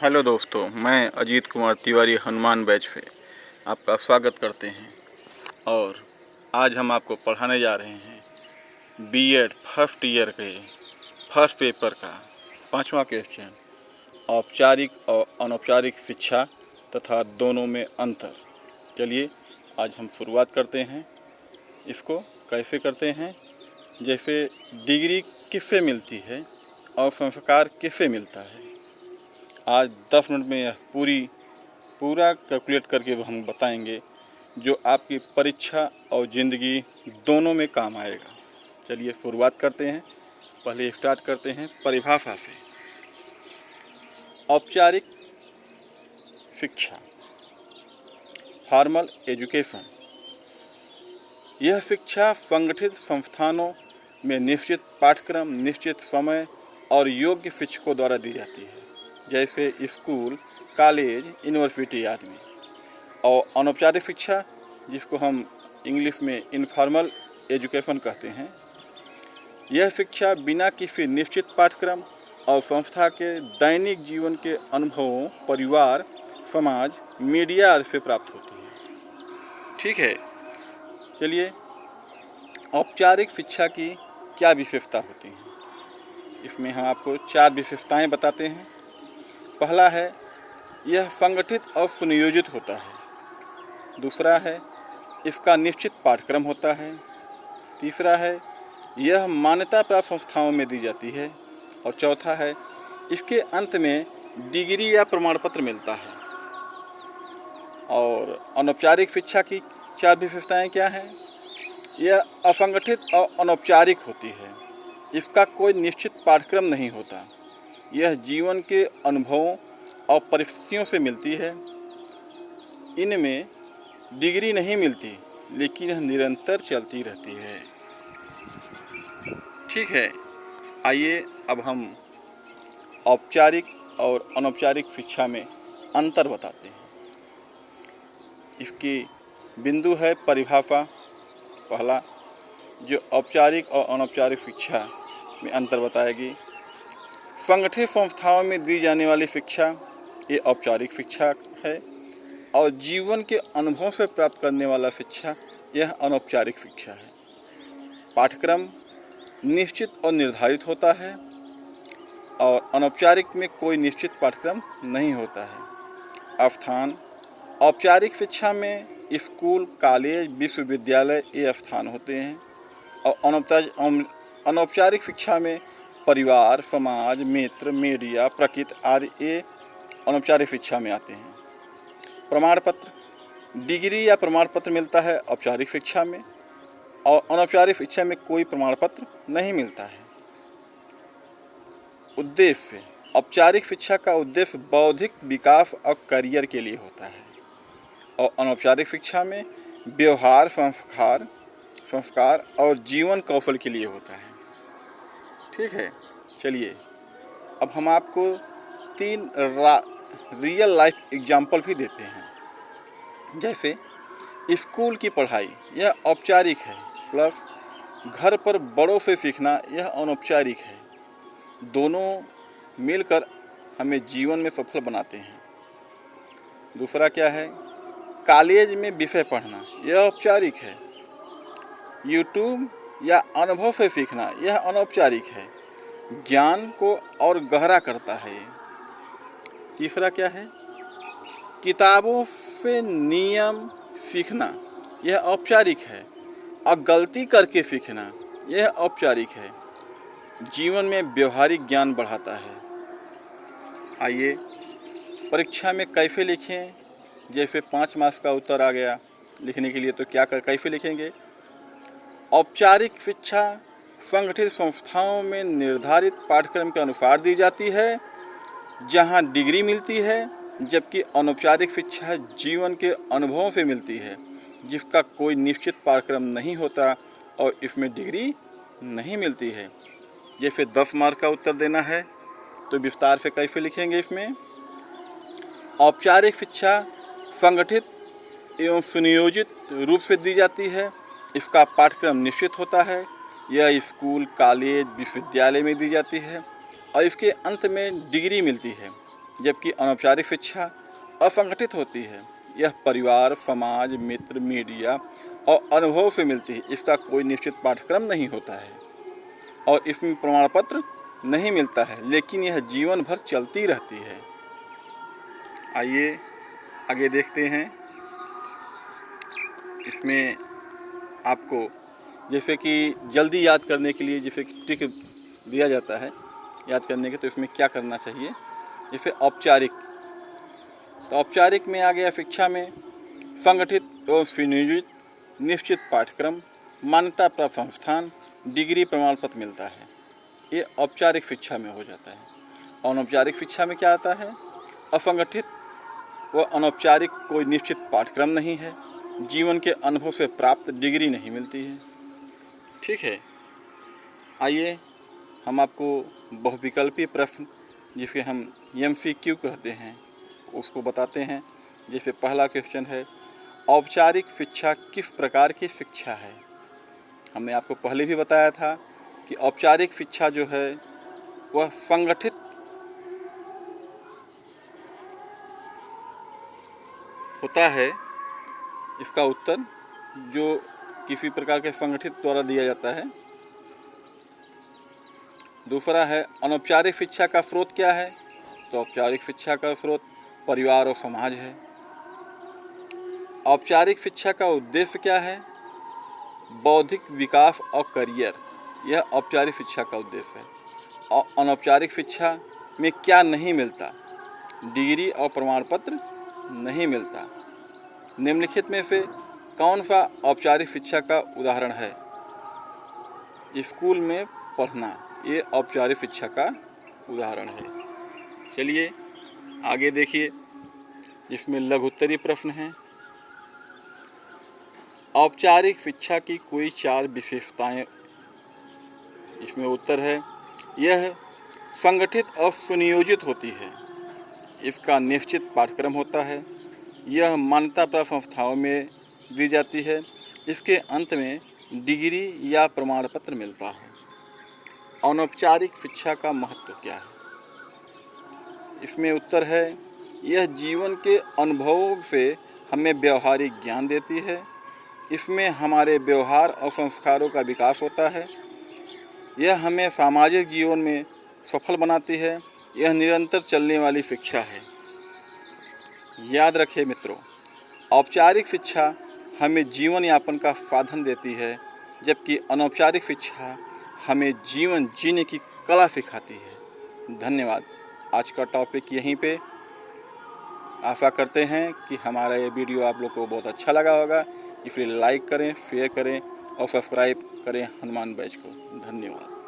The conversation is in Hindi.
हेलो दोस्तों, मैं अजीत कुमार तिवारी हनुमान बैच पे आपका स्वागत करते हैं। और आज हम आपको पढ़ाने जा रहे हैं बीएड फर्स्ट ईयर के फर्स्ट पेपर का 5वां क्वेश्चन, औपचारिक और अनौपचारिक शिक्षा तथा दोनों में अंतर। चलिए आज हम शुरुआत करते हैं। इसको कैसे करते हैं, जैसे डिग्री किससे मिलती है और संस्कार किससे मिलता है। आज 10 मिनट में यह पूरा कैलकुलेट करके हम बताएंगे, जो आपकी परीक्षा और ज़िंदगी दोनों में काम आएगा। चलिए शुरुआत करते हैं। पहले स्टार्ट करते हैं परिभाषा से। औपचारिक शिक्षा, फॉर्मल एजुकेशन, यह शिक्षा संगठित संस्थानों में निश्चित पाठ्यक्रम, निश्चित समय और योग्य शिक्षकों द्वारा दी जाती है, जैसे स्कूल, कॉलेज, यूनिवर्सिटी आदि में। और अनौपचारिक शिक्षा, जिसको हम इंग्लिश में इनफॉर्मल एजुकेशन कहते हैं, यह शिक्षा बिना किसी निश्चित पाठ्यक्रम और संस्था के दैनिक जीवन के अनुभवों, परिवार, समाज, मीडिया आदि से प्राप्त होती है। ठीक है, चलिए औपचारिक शिक्षा की क्या विशेषता होती हैं, इसमें हम आपको 4 विशेषताएं बताते हैं। पहला है, यह संगठित और सुनियोजित होता है। दूसरा है, इसका निश्चित पाठ्यक्रम होता है। तीसरा है, यह मान्यता प्राप्त संस्थाओं में दी जाती है। और चौथा है, इसके अंत में डिग्री या प्रमाण पत्र मिलता है। और अनौपचारिक शिक्षा की 4 विशेषताएं क्या हैं? यह असंगठित और अनौपचारिक होती है। इसका कोई निश्चित पाठ्यक्रम नहीं होता। यह जीवन के अनुभवों और परिस्थितियों से मिलती है। इनमें डिग्री नहीं मिलती, लेकिन यह निरंतर चलती रहती है। ठीक है, आइए अब हम औपचारिक और अनौपचारिक शिक्षा में अंतर बताते हैं। इसकी बिंदु है परिभाषा। पहला, जो औपचारिक और अनौपचारिक शिक्षा में अंतर बताएगी। संगठित संस्थाओं में दी जाने वाली शिक्षा ये औपचारिक शिक्षा है, और जीवन के अनुभव से प्राप्त करने वाला शिक्षा यह अनौपचारिक शिक्षा है। पाठ्यक्रम निश्चित और निर्धारित होता है, और अनौपचारिक में कोई निश्चित पाठ्यक्रम नहीं होता है। स्थान, औपचारिक शिक्षा में स्कूल, कॉलेज, विश्वविद्यालय ये स्थान होते हैं, और अनौपचारिक शिक्षा में परिवार, समाज, मित्र, मीडिया, प्रकृति आदि ये अनौपचारिक शिक्षा में आते हैं। प्रमाण पत्र, डिग्री या प्रमाण पत्र मिलता है औपचारिक शिक्षा में, और अनौपचारिक शिक्षा में कोई प्रमाण पत्र नहीं मिलता है। उद्देश्य, औपचारिक शिक्षा का उद्देश्य बौद्धिक विकास और करियर के लिए होता है, और अनौपचारिक शिक्षा में व्यवहार, संस्कार और जीवन कौशल के लिए होता है। ठीक है, चलिए अब हम आपको 3 रियल लाइफ एग्जाम्पल भी देते हैं। जैसे स्कूल की पढ़ाई, यह औपचारिक है, प्लस घर पर बड़ों से सीखना यह अनौपचारिक है। दोनों मिलकर हमें जीवन में सफल बनाते हैं। दूसरा क्या है? कॉलेज में विषय पढ़ना, यह औपचारिक है। यूट्यूब या अनुभव से सीखना यह अनौपचारिक है, ज्ञान को और गहरा करता है। तीसरा क्या है? किताबों से नियम सीखना यह औपचारिक है, और गलती करके सीखना यह औपचारिक है, जीवन में व्यवहारिक ज्ञान बढ़ाता है। आइए परीक्षा में कैसे लिखें। जैसे 5 मार्क्स का उत्तर आ गया लिखने के लिए, तो कैसे लिखेंगे? औपचारिक शिक्षा संगठित संस्थाओं में निर्धारित पाठ्यक्रम के अनुसार दी जाती है, जहां डिग्री मिलती है, जबकि अनौपचारिक शिक्षा जीवन के अनुभवों से मिलती है, जिसका कोई निश्चित पाठ्यक्रम नहीं होता और इसमें डिग्री नहीं मिलती है। जैसे 10 मार्क का उत्तर देना है, तो विस्तार से कैसे लिखेंगे इसमें? औपचारिक शिक्षा संगठित एवं सुनियोजित रूप से दी जाती है। इसका पाठ्यक्रम निश्चित होता है। यह स्कूल, कॉलेज, विश्वविद्यालय में दी जाती है, और इसके अंत में डिग्री मिलती है, जबकि अनौपचारिक शिक्षा असंगठित होती है। यह परिवार, समाज, मित्र, मीडिया और अनुभव से मिलती है। इसका कोई निश्चित पाठ्यक्रम नहीं होता है और इसमें प्रमाण पत्र नहीं मिलता है, लेकिन यह जीवन भर चलती रहती है। आइए आगे देखते हैं। इसमें आपको जैसे कि जल्दी याद करने के लिए जैसे कि ट्रिक दिया जाता है याद करने के, तो इसमें क्या करना चाहिए। जैसे औपचारिक, तो औपचारिक में आ गया शिक्षा में संगठित एवं सुनियोजित निश्चित पाठ्यक्रम, मान्यता प्राप्त संस्थान, डिग्री, प्रमाण पत्र मिलता है। ये औपचारिक शिक्षा में हो जाता है। अनौपचारिक शिक्षा में क्या आता है, असंगठित व अनौपचारिक कोई निश्चित पाठ्यक्रम नहीं है, जीवन के अनुभव से प्राप्त डिग्री नहीं मिलती है। ठीक है, आइए हम आपको बहुविकल्पीय प्रश्न जिसे हम MCQ कहते हैं उसको बताते हैं। जैसे पहला क्वेश्चन है, औपचारिक शिक्षा किस प्रकार की शिक्षा है। हमने आपको पहले भी बताया था कि औपचारिक शिक्षा जो है वह संगठित होता है। इसका उत्तर जो किसी प्रकार के संगठित द्वारा दिया जाता है। दूसरा है, अनौपचारिक शिक्षा का स्रोत क्या है। तो औपचारिक शिक्षा का स्रोत परिवार और समाज है। औपचारिक शिक्षा का उद्देश्य क्या है, बौद्धिक विकास और करियर, यह औपचारिक शिक्षा का उद्देश्य है। और अनौपचारिक शिक्षा में क्या नहीं मिलता, डिग्री और प्रमाण पत्र नहीं मिलता। निम्नलिखित में से कौन सा औपचारिक शिक्षा का उदाहरण है। स्कूल में पढ़ना, ये औपचारिक शिक्षा का उदाहरण है। चलिए आगे देखिए, जिसमें लघुत्तरीय प्रश्न हैं। औपचारिक शिक्षा की कोई 4 विशेषताएं। इसमें उत्तर है, यह संगठित और सुनियोजित होती है, इसका निश्चित पाठ्यक्रम होता है, यह मान्यता प्राप्त संस्थाओं में दी जाती है, इसके अंत में डिग्री या प्रमाण पत्र मिलता है। अनौपचारिक शिक्षा का महत्व क्या है। इसमें उत्तर है, यह जीवन के अनुभवों से हमें व्यवहारिक ज्ञान देती है, इसमें हमारे व्यवहार और संस्कारों का विकास होता है, यह हमें सामाजिक जीवन में सफल बनाती है, यह निरंतर चलने वाली शिक्षा है। याद रखें मित्रों, औपचारिक शिक्षा हमें जीवन यापन का साधन देती है, जबकि अनौपचारिक शिक्षा हमें जीवन जीने की कला सिखाती है। धन्यवाद। आज का टॉपिक यहीं पे। आशा करते हैं कि हमारा ये वीडियो आप लोग को बहुत अच्छा लगा होगा। इसलिए लाइक करें, शेयर करें और सब्सक्राइब करें हनुमान बैच को। धन्यवाद।